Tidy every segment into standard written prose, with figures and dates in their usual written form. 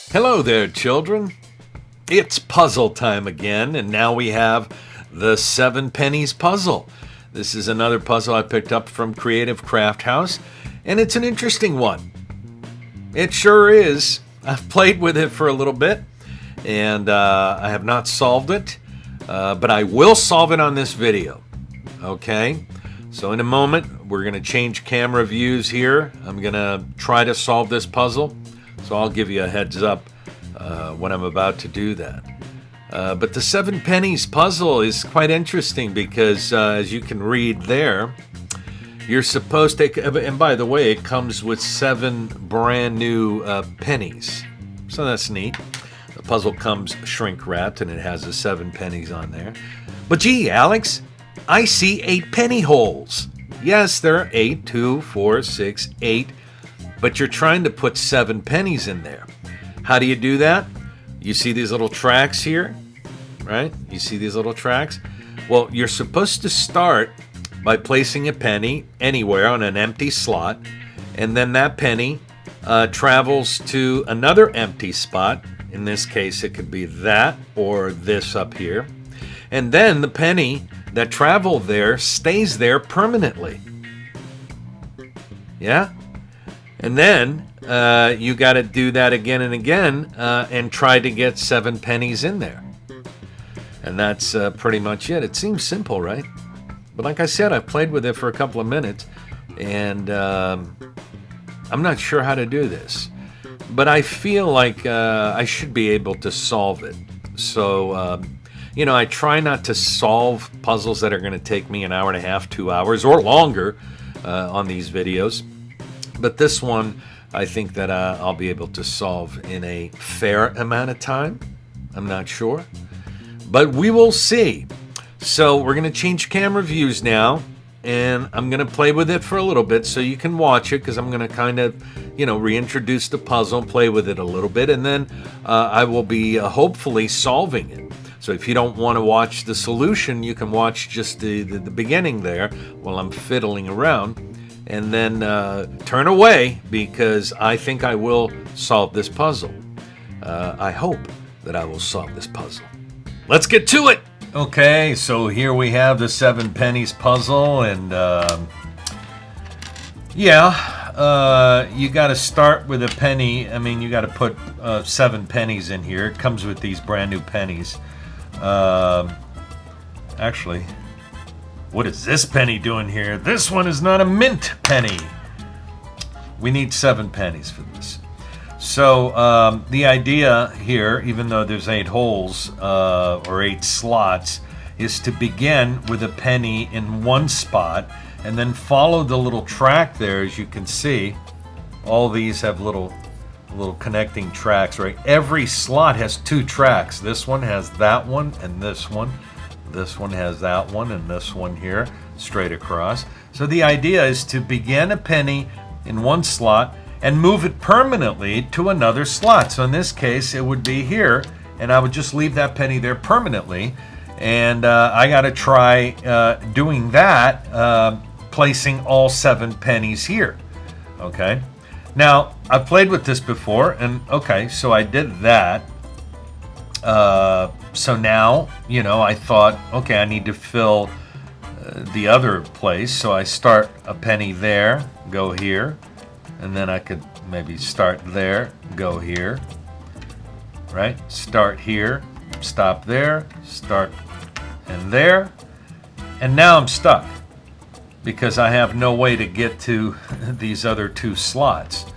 Hello there, children. It's puzzle time again, and now we have the 7 Pennies Puzzle. This is another puzzle I picked up from Creative Crafthouse, and it's an interesting one. It sure is. I've played with it for a little bit, and I have not solved it, but I will solve it on this video. Okay? So in a moment, we're going to change camera views here. I'm going to try to solve this puzzle, so I'll give you a heads up when I'm about to do that. But the 7 Pennies Puzzle is quite interesting because, as you can read there, you're supposed to, and by the way, it comes with 7 brand new pennies. So that's neat. The puzzle comes shrink wrapped and it has the 7 pennies on there. But gee, Alex, I see 8 penny holes. Yes, there are 8, 2, 4, 6, 8, but you're trying to put 7 pennies in there. How do you do that? You see these little tracks here, right? You see these little tracks? Well, you're supposed to start by placing a penny anywhere on an empty slot, and then that penny travels to another empty spot. In this case, it could be that or this up here. And then the penny that traveled there stays there permanently. Yeah? And then you got to do that again and again and try to get 7 pennies in there. And that's pretty much it. It seems simple, right? But like I said, I've played with it for a couple of minutes, and I'm not sure how to do this. But I feel like I should be able to solve it. So, I try not to solve puzzles that are going to take me an hour and a half, 2 hours, or longer on these videos. But this one, I think that I'll be able to solve in a fair amount of time. I'm not sure. But we will see. So we're going to change camera views now. And I'm going to play with it for a little bit so you can watch it, because I'm going to kind of, reintroduce the puzzle and play with it a little bit. And then I will be hopefully solving it. So if you don't want to watch the solution, you can watch just the beginning there while I'm fiddling around. And then turn away, because I think I will solve this puzzle. I hope that I will solve this puzzle. Let's get to it! Okay, so here we have the 7 Pennies Puzzle, and you got to start with a penny. I mean, you got to put 7 pennies in here. It comes with these brand new pennies. Actually, what is this penny doing here? This one is not a mint penny. We need 7 pennies for this. So the idea here, even though there's 8 holes or 8 slots, is to begin with a penny in one spot and then follow the little track there. As you can see, all these have little connecting tracks, right? Every slot has 2 tracks. This one has that one and this one. This one has that one and this one here, straight across. So the idea is to begin a penny in one slot and move it permanently to another slot. So in this case, it would be here, and I would just leave that penny there permanently. And I got to try doing that, placing all 7 pennies here. Okay. Now, I've played with this before, and okay, so I did that. So now, I thought, okay, I need to fill the other place. So I start a penny there, go here, and then I could maybe start there, go here, right? Start here, stop there, start and there. And now I'm stuck because I have no way to get to these other 2 slots.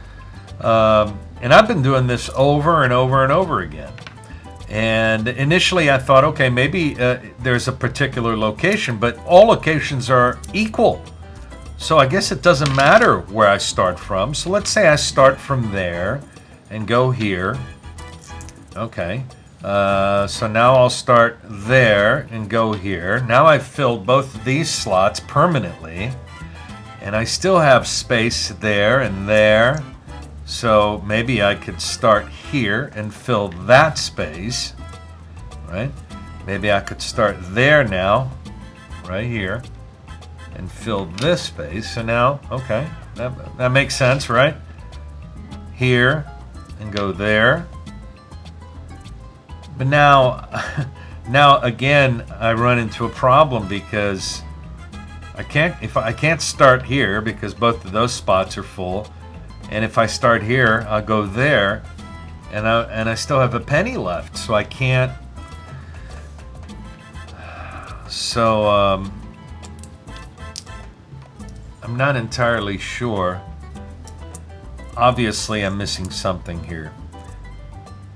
And I've been doing this over and over and over again. And initially I thought, okay, maybe there's a particular location, but all locations are equal. So I guess it doesn't matter where I start from. So let's say I start from there and go here. Okay. So now I'll start there and go here. Now I've filled both of these slots permanently. And I still have space there and there. So maybe I could start here and fill that space. Right? Maybe I could start there now. right here and fill this space. So now, okay, that makes sense, right? Here and go there. But now, now again, I run into a problem because I can't start here because both of those spots are full. And if I start here, I'll go there, and I still have a penny left, so I can't. So I'm not entirely sure. Obviously, I'm missing something here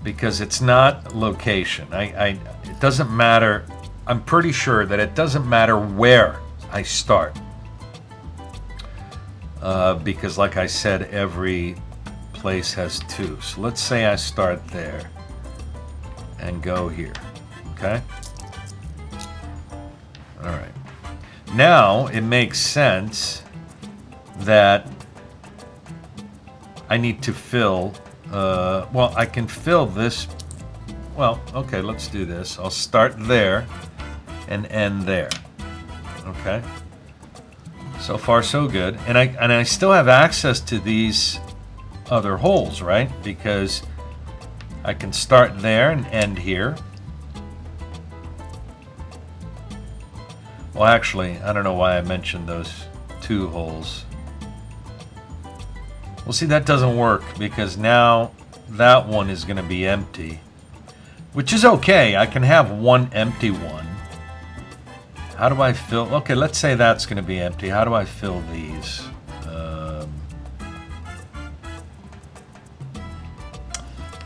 because it's not location. It doesn't matter. I'm pretty sure that it doesn't matter where I start. Because like I said, every place has two. So let's say I start there and go here, okay? All right. Now it makes sense that I need to fill, well, I can fill this, well, okay, let's do this. I'll start there and end there, okay? So far, so good. And I still have access to these other holes, right? Because I can start there and end here. Well, actually, I don't know why I mentioned those two holes. Well, see, that doesn't work because now that one is going to be empty, which is okay. I can have one empty one. How do I fill? Okay, let's say that's going to be empty. How do I fill these?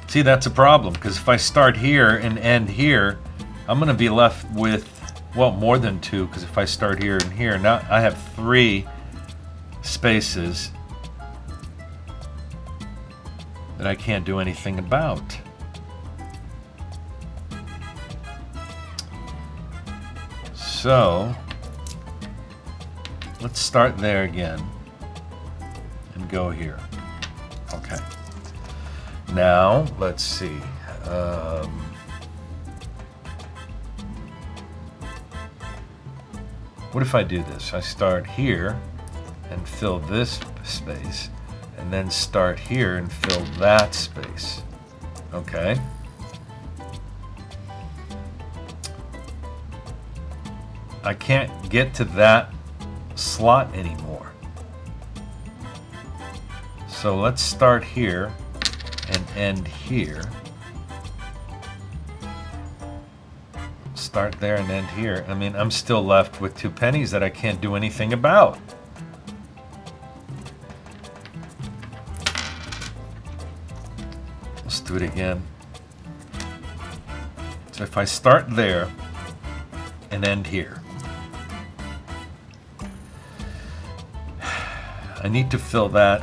See, that's a problem because if I start here and end here, I'm going to be left with, well, more than two, because if I start here and here, now I have 3 spaces that I can't do anything about. So let's start there again and go here. Okay. Now let's see. What if I do this? I start here and fill this space, and then start here and fill that space. Okay. I can't get to that slot anymore. So let's start here and end here. Start there and end here. I mean, I'm still left with 2 pennies that I can't do anything about. Let's do it again. So if I start there and end here, I need to fill that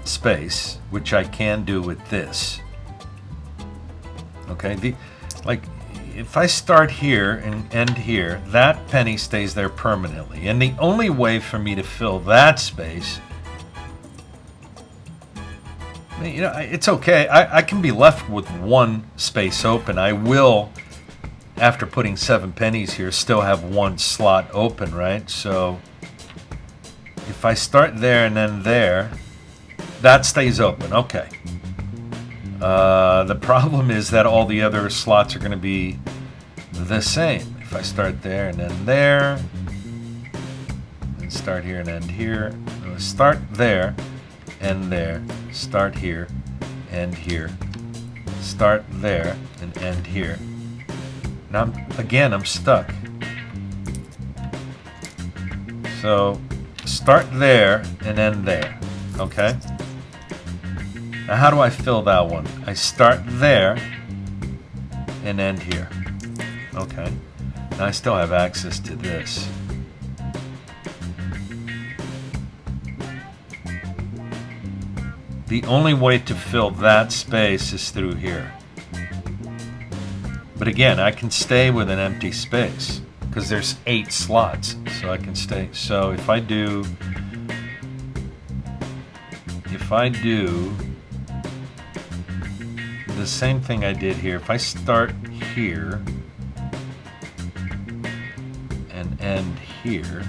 space, which I can do with this. Okay, like if I start here and end here, that penny stays there permanently. And the only way for me to fill that space, you know, it's okay. I can be left with 1 space open. I will, after putting 7 pennies here, still have 1 slot open, right? So if I start there and then there, that stays open. Okay. The problem is that all the other slots are going to be the same. If I start there and then there, and start here and end here, start there, end there, start here, end here, start there, and end here. Now, again, I'm stuck. So start there and end there. Okay? Now, how do I fill that one? I start there and end here. Okay. Now I still have access to this. The only way to fill that space is through here. But again, I can stay with an empty space because there's 8 slots, so I can stay. So if I do the same thing I did here, if I start here and end here.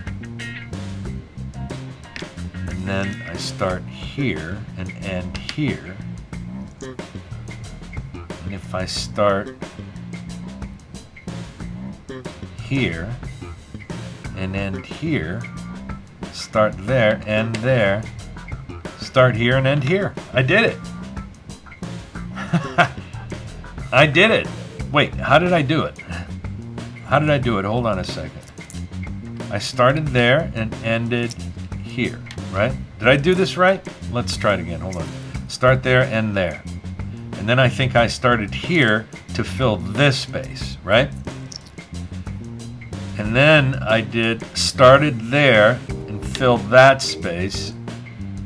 And then I start here and end here. And if I start here and end here, start there, end there, start here and end here. I did it. I did it. Wait, how did I do it? How did I do it? Hold on a second. I started there and ended here, right? Did I do this right? Let's try it again. Hold on. Start there, end there. And then I think I started here to fill this space, right? And then I started there and filled that space.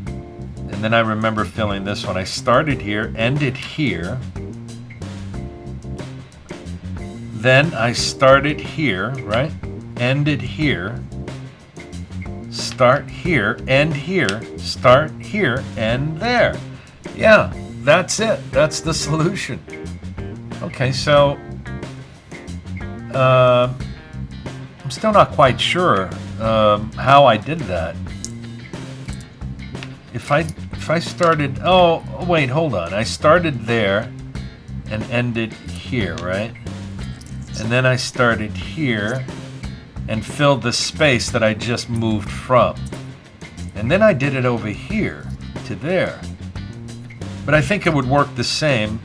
And then I remember filling this one. I started here, ended here. Then I started here, right? Ended here. Start here, end here. Start here, end there. Yeah, that's it. That's the solution. Okay, so I'm still not quite sure how I did that. If I started, oh wait, hold on. I started there and ended here, right? And then I started here and filled the space that I just moved from. And then I did it over here to there. But I think it would work the same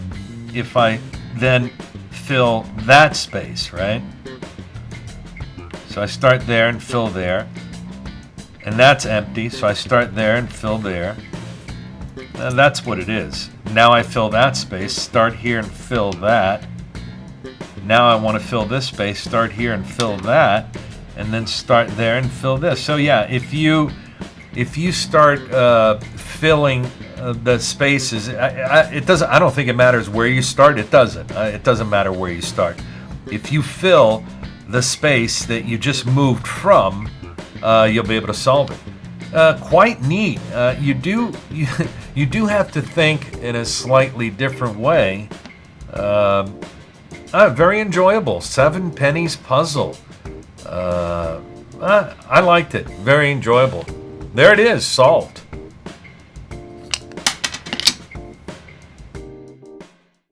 if I then fill that space, right? So I start there and fill there. And that's empty, so I start there and fill there. And that's what it is. Now I fill that space, start here and fill that. Now I want to fill this space, start here and fill that, and then start there and fill this. So yeah, if you start filling the spaces, it doesn't. I don't think it matters where you start. It doesn't. It doesn't matter where you start. If you fill the space that you just moved from, you'll be able to solve it. Quite neat. You do have to think in a slightly different way. Very enjoyable. 7 Pennies Puzzle. I liked it. Very enjoyable. There it is, solved.